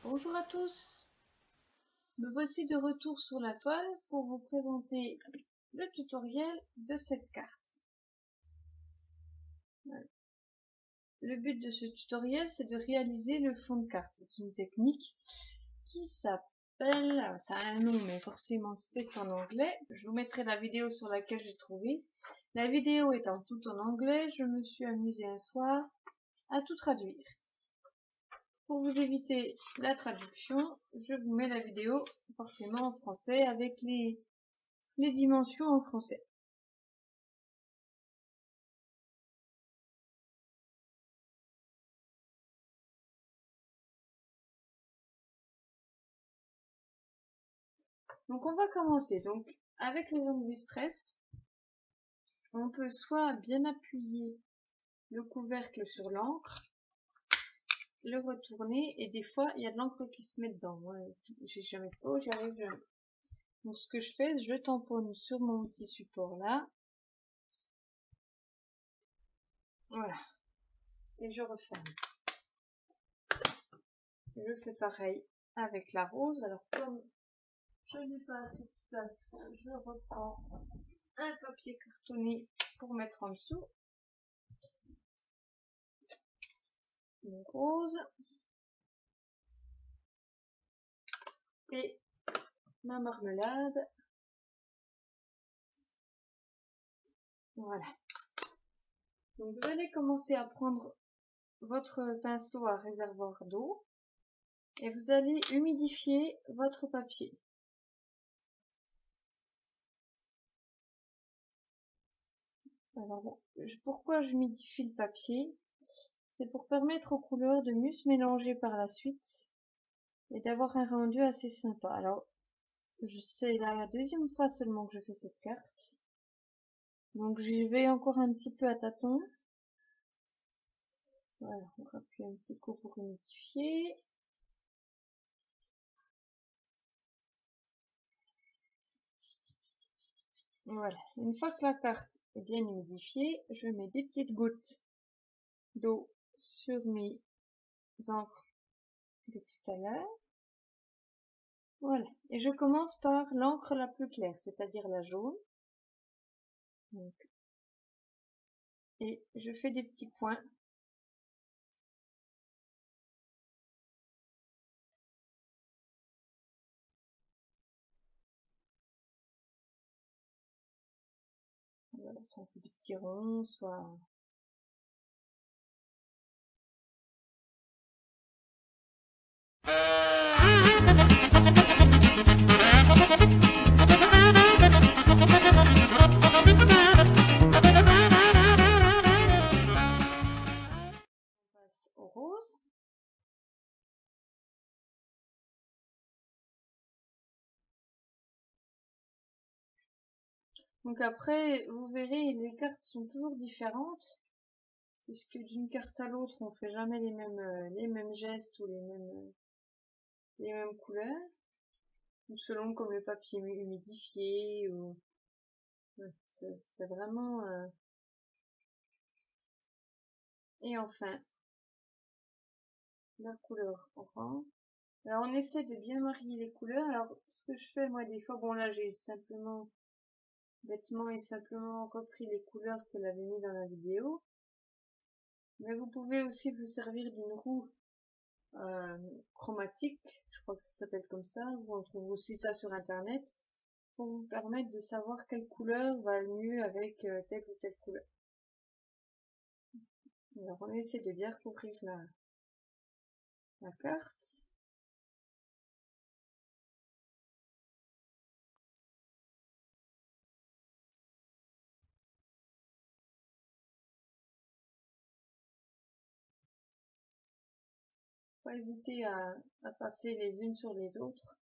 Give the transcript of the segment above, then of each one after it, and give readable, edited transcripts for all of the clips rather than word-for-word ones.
Bonjour à tous, me voici de retour sur la toile pour vous présenter le tutoriel de cette carte. Voilà. Le but de ce tutoriel, c'est de réaliser le fond de carte. C'est une technique qui s'appelle, ça a un nom mais forcément c'est en anglais. Je vous mettrai la vidéo sur laquelle j'ai trouvé. La vidéo étant tout en anglais, je me suis amusée un soir à tout traduire. Pour vous éviter la traduction, je vous mets la vidéo forcément en français avec les dimensions en français. Donc on va commencer. Donc avec les anti-stress, on peut soit bien appuyer le couvercle sur l'encre, le retourner et des fois il y a de l'encre qui se met dedans. Moi, j'ai jamais fait, oh, j'y arrive jamais. Donc ce que je fais, je tamponne sur mon petit support là. Voilà. Et je referme. Je fais pareil avec la rose. Alors comme je n'ai pas assez de place, je reprends un papier cartonné pour mettre en dessous. Une rose. Et ma marmelade. Voilà. Donc vous allez commencer à prendre votre pinceau à réservoir d'eau et vous allez humidifier votre papier. Alors, pourquoi j'humidifie le papier? C'est pour permettre aux couleurs de mieux se mélanger par la suite et d'avoir un rendu assez sympa. Alors, c'est la deuxième fois seulement que je fais cette carte. Donc j'y vais encore un petit peu à tâtons. Voilà, on appuie un petit coup pour humidifier. Voilà, une fois que la carte est bien humidifiée, je mets des petites gouttes d'eau sur mes encres de tout à l'heure. Voilà, et je commence par l'encre la plus claire, c'est-à-dire la jaune. Donc, et je fais des petits points. Voilà, soit on fait des petits ronds, soit... On passe au rose. Donc après, vous verrez, les cartes sont toujours différentes, puisque d'une carte à l'autre, on fait jamais les mêmes gestes ou les mêmes couleurs, ou selon comme le papier est humidifié, ou c'est vraiment... Et enfin, la couleur orange. Alors on essaie de bien marier les couleurs. Alors ce que je fais moi des fois, bon là j'ai simplement bêtement et simplement repris les couleurs qu'elle avait mis dans la vidéo. Mais vous pouvez aussi vous servir d'une roue chromatique, je crois que ça s'appelle comme ça, on trouve aussi ça sur internet, pour vous permettre de savoir quelle couleur va mieux avec telle ou telle couleur. Alors on essaie de bien recouvrir la carte. Pas hésiter à passer les unes sur les autres.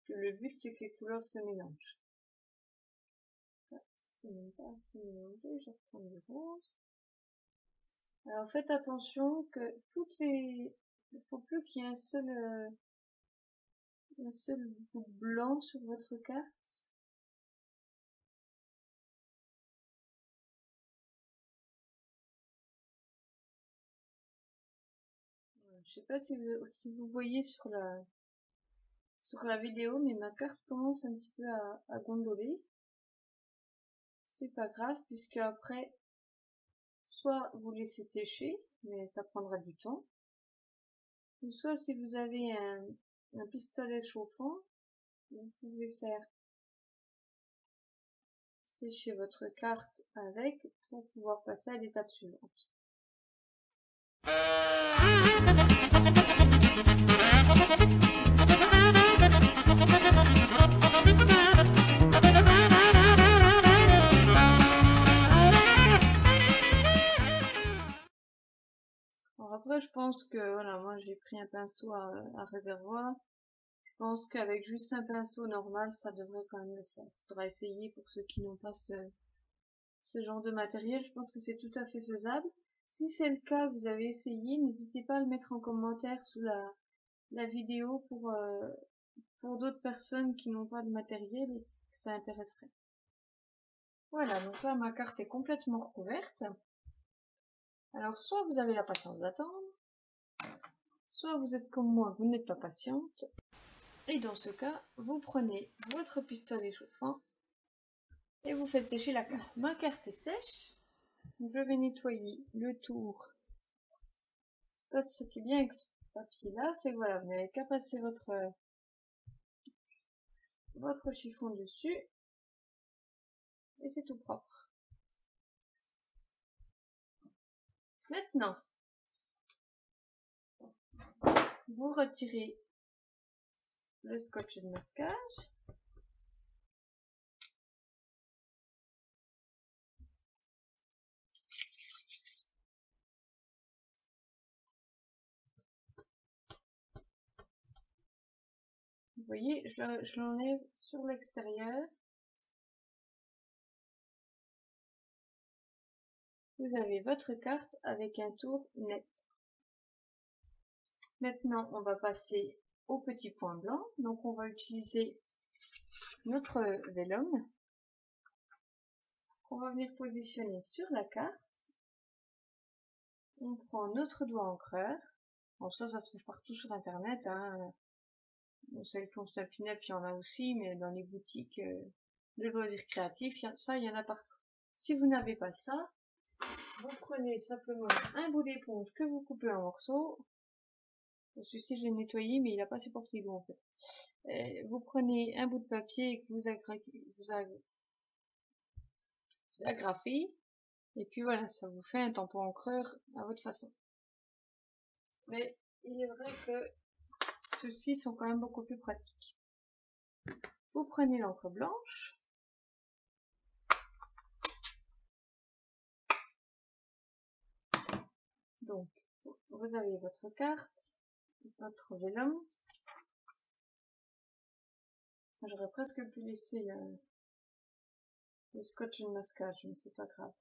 Le but c'est que les couleurs se mélangent. C'est même pas assez mélangé, je reprends le rose. Alors faites attention que toutes les... Il ne faut plus qu'il y ait un seul bout blanc sur votre carte. je sais pas si vous voyez sur la vidéo, mais ma carte commence un petit peu à gondoler. C'est pas grave, puisque après, soit vous laissez sécher, mais ça prendra du temps, ou soit si vous avez un pistolet chauffant, vous pouvez faire sécher votre carte avec pour pouvoir passer à l'étape suivante. Alors après, je pense que voilà, moi j'ai pris un pinceau à réservoir. Je pense qu'avec juste un pinceau normal, ça devrait quand même le faire. Il faudra essayer pour ceux qui n'ont pas ce genre de matériel. Je pense que c'est tout à fait faisable. Si c'est le cas, vous avez essayé, n'hésitez pas à le mettre en commentaire sous la vidéo pour d'autres personnes qui n'ont pas de matériel et que ça intéresserait. Voilà, donc là ma carte est complètement recouverte. Alors soit vous avez la patience d'attendre, soit vous êtes comme moi, vous n'êtes pas patiente. Et dans ce cas, vous prenez votre pistolet chauffant et vous faites sécher la carte. Ma carte est sèche, donc je vais nettoyer le tour. Ça, ce qui est bien avec ce papier-là, c'est que voilà, vous n'avez qu'à passer votre chiffon dessus et c'est tout propre. Maintenant, vous retirez le scotch de masquage. Vous voyez, je l'enlève sur l'extérieur. Vous avez votre carte avec un tour net. Maintenant, on va passer au petit point blanc. Donc, on va utiliser notre vélum qu'on va venir positionner sur la carte. On prend notre doigt encreur. Bon, ça se trouve partout sur Internet. Hein. Celle qui ont Stampin' Up, il y en a aussi, mais dans les boutiques de loisirs créatifs, il y en a partout. Si vous n'avez pas ça, vous prenez simplement un bout d'éponge que vous coupez en morceaux. Celui-ci, je l'ai nettoyé, mais il n'a pas supporté l'eau, en fait. Vous prenez un bout de papier que vous agrafez, et puis voilà, ça vous fait un tampon encreur à votre façon. Mais il est vrai que ceux-ci sont quand même beaucoup plus pratiques. Vous prenez l'encre blanche. Donc, vous avez votre carte, votre vélum. J'aurais presque pu laisser le scotch de masquage, mais c'est pas grave.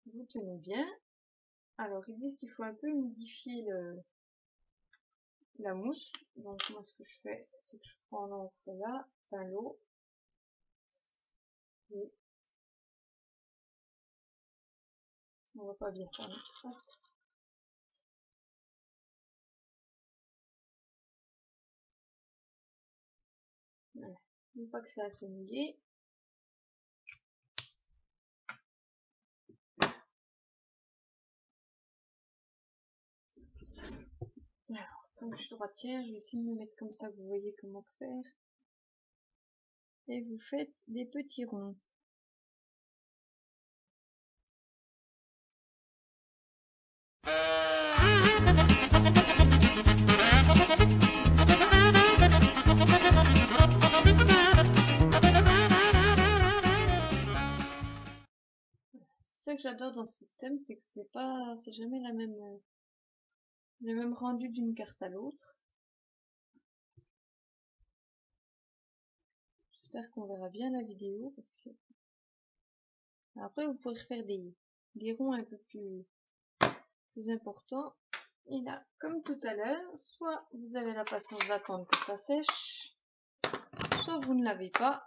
Vous tenez bien. Alors, ils disent qu'il faut un peu humidifier la mousse. Donc, moi, ce que je fais, c'est que je prends l'encre là, enfin l'eau. Et on voit pas bien. Hop. Voilà. Une fois que c'est assez mouillé, alors, comme je suis droitière, je vais essayer de me mettre comme ça, vous voyez comment faire. Et vous faites des petits ronds. C'est ça que j'adore dans ce système, c'est que c'est jamais le même rendu d'une carte à l'autre. J'espère qu'on verra bien la vidéo parce que après vous pourrez faire des ronds un peu plus importants. Et là, comme tout à l'heure, soit vous avez la patience d'attendre que ça sèche, soit vous ne l'avez pas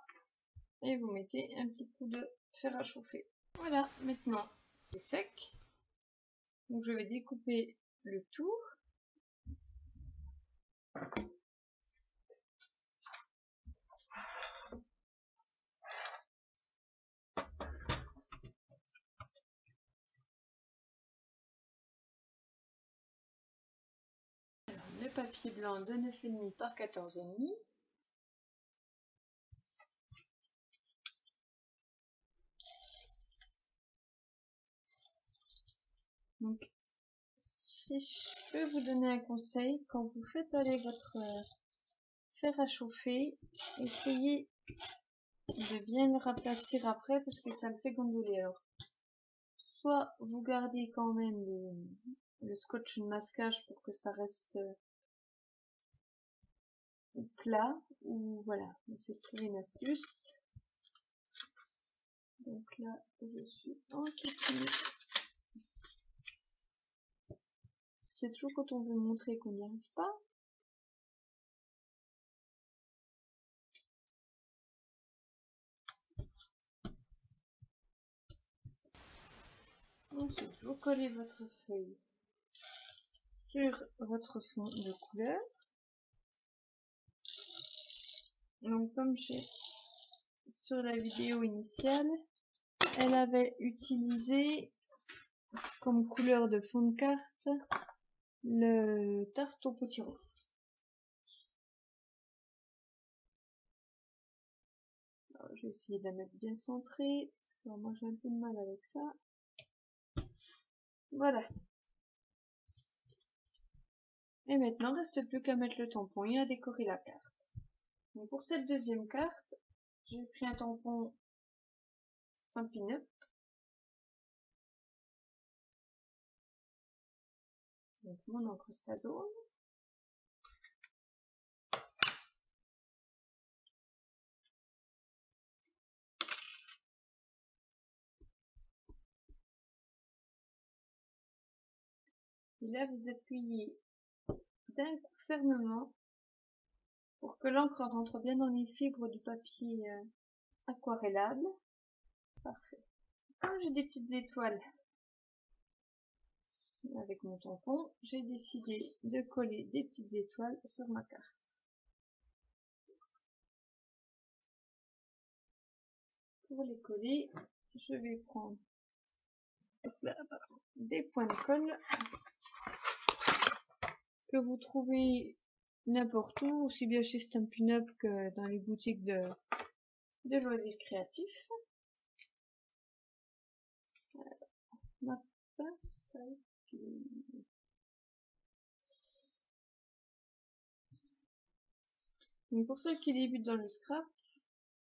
et vous mettez un petit coup de fer à chauffer. Voilà, maintenant c'est sec. Donc je vais découper le tour. Le papier blanc de 9,5 par 14,5. Donc, si je peux vous donner un conseil, quand vous faites aller votre fer à chauffer, essayez de bien le raplatir après parce que ça le fait gondoler. Alors, soit vous gardez quand même le scotch de masquage pour que ça reste plat, ou voilà, essayez de trouver une astuce. Donc là, je suis enquiquinée. C'est toujours quand on veut montrer qu'on n'y arrive pas. Ensuite, vous collez votre feuille sur votre fond de couleur. Donc comme j'ai sur la vidéo initiale, elle avait utilisé comme couleur de fond de carte le tarte au potiron. Alors, je vais essayer de la mettre bien centrée, parce que moi j'ai un peu de mal avec ça. Voilà. Et maintenant, reste plus qu'à mettre le tampon et à décorer la carte. Donc pour cette deuxième carte, j'ai pris un tampon Stampin' Up. Donc mon encre Stazone. Et là, vous appuyez d'un coup fermement pour que l'encre rentre bien dans les fibres du papier aquarellable. Parfait. Comme j'ai des petites étoiles avec mon tampon, j'ai décidé de coller des petites étoiles sur ma carte. Pour les coller, je vais prendre des points de colle que vous trouvez n'importe où, aussi bien chez Stampin' Up que dans les boutiques de loisirs créatifs. Ma pince à épiler. Mais pour ceux qui débutent dans le scrap,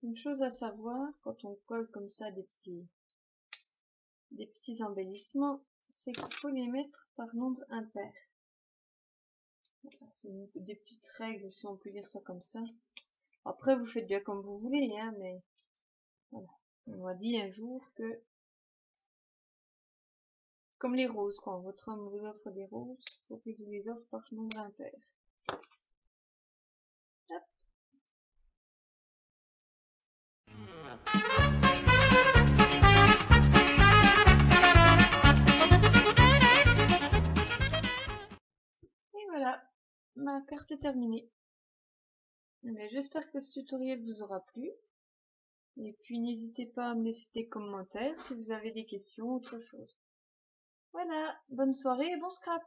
une chose à savoir quand on colle comme ça des petits embellissements, c'est qu'il faut les mettre par nombre impair. Voilà, c'est des petites règles, si on peut dire ça comme ça. Après, vous faites bien comme vous voulez, hein, mais voilà. On m'a dit un jour que, comme les roses, quand votre homme vous offre des roses, il faut qu'il vous les offre par nombre impair. Hop. Et voilà, ma carte est terminée. Mais j'espère que ce tutoriel vous aura plu. Et puis n'hésitez pas à me laisser des commentaires si vous avez des questions ou autre chose. Voilà, bonne soirée et bon scrap!